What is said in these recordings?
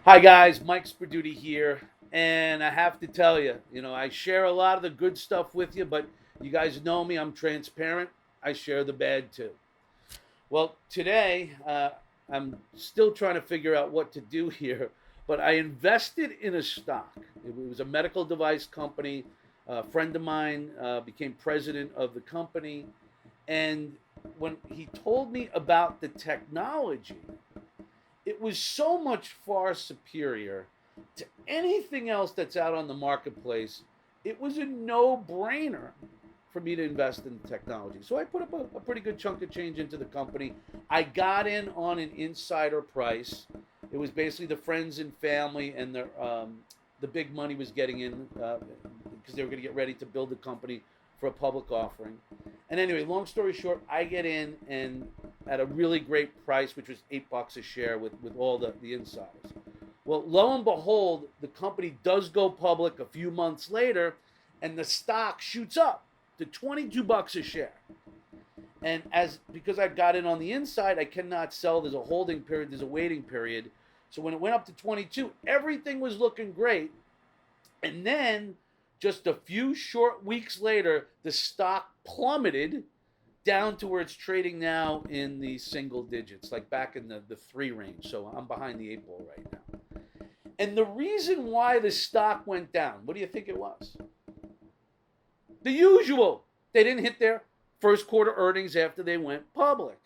Hi guys, Mike Sperduti here, and I have to tell you, I share a lot of the good stuff with you, but you guys know me, I'm transparent. I share the bad too. Well, today I'm still trying to figure out what to do here, but I invested in a stock. It was a medical device company. A friend of mine became president of the company, and when he told me about the technology, it was so much far superior to anything else that's out on the marketplace. It was a no-brainer for me to invest in technology. So I put up a pretty good chunk of change into the company. I got in on an insider price. It was basically the friends and family, and the big money was getting in because they were going to get ready to build the company for a public offering. And anyway, long story short, I get in and at a really great price, which was $8 a share with all the insiders. Well, lo and behold, the company does go public a few months later, and the stock shoots up to $22 a share. And as because I got in on the inside, I cannot sell. There's a holding period. There's a waiting period. So when it went up to 22, everything was looking great. And then just a few short weeks later, the stock plummeted down to where it's trading now in the single digits, like back in the three range. So I'm behind the eight ball right now. And the reason why the stock went down, what do you think it was? The usual. They didn't hit their first quarter earnings after they went public.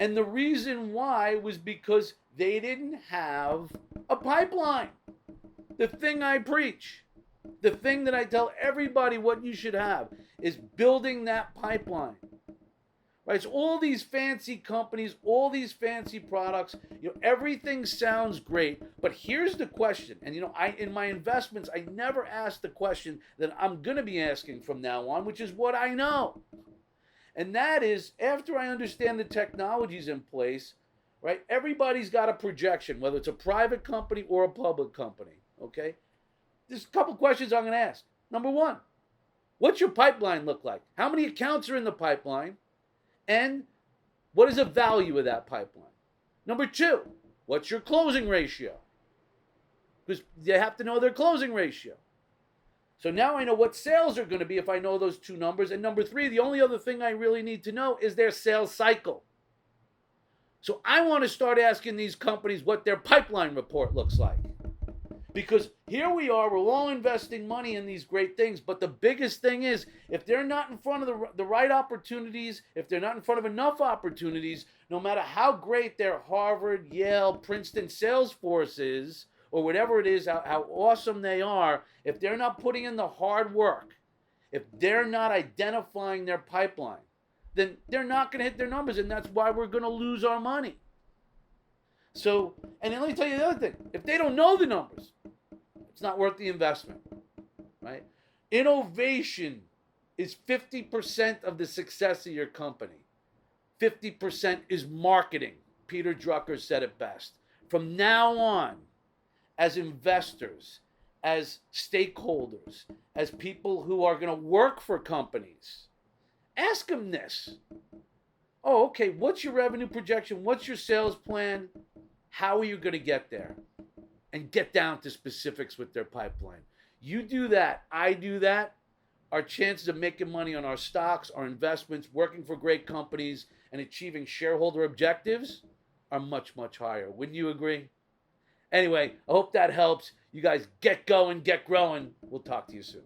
And the reason why was because they didn't have a pipeline. The thing I preach, the thing that I tell everybody what you should have is building that pipeline. Right? So all these fancy companies, all these fancy products, everything sounds great, but here's the question. And I in my investments, I never ask the question that I'm going to be asking from now on, which is what I know. And that is after I understand the technologies in place, right? Everybody's got a projection, whether it's a private company or a public company, okay? There's a couple questions I'm going to ask. Number one, what's your pipeline look like? How many accounts are in the pipeline? And what is the value of that pipeline? Number two, what's your closing ratio? Because you have to know their closing ratio. So now I know what sales are going to be if I know those two numbers. And number three, the only other thing I really need to know is their sales cycle. So I want to start asking these companies what their pipeline report looks like. Because here we are, we're all investing money in these great things, but the biggest thing is if they're not in front of the right opportunities, if they're not in front of enough opportunities, no matter how great their Harvard, Yale, Princeton sales force is, or whatever it is, how awesome they are, if they're not putting in the hard work, if they're not identifying their pipeline, then they're not going to hit their numbers, and that's why we're going to lose our money. So, and then let me tell you the other thing. If they don't know the numbers, it's not worth the investment, right? Innovation is 50% of the success of your company. 50% is marketing. Peter Drucker said it best. From now on, as investors, as stakeholders, as people who are going to work for companies, ask them this. Oh, okay, what's your revenue projection? What's your sales plan? How are you going to get there? And get down to specifics with their pipeline. You do that, I do that. Our chances of making money on our stocks, our investments, working for great companies, and achieving shareholder objectives are much, much higher. Wouldn't you agree? Anyway, I hope that helps. You guys get going, get growing. We'll talk to you soon.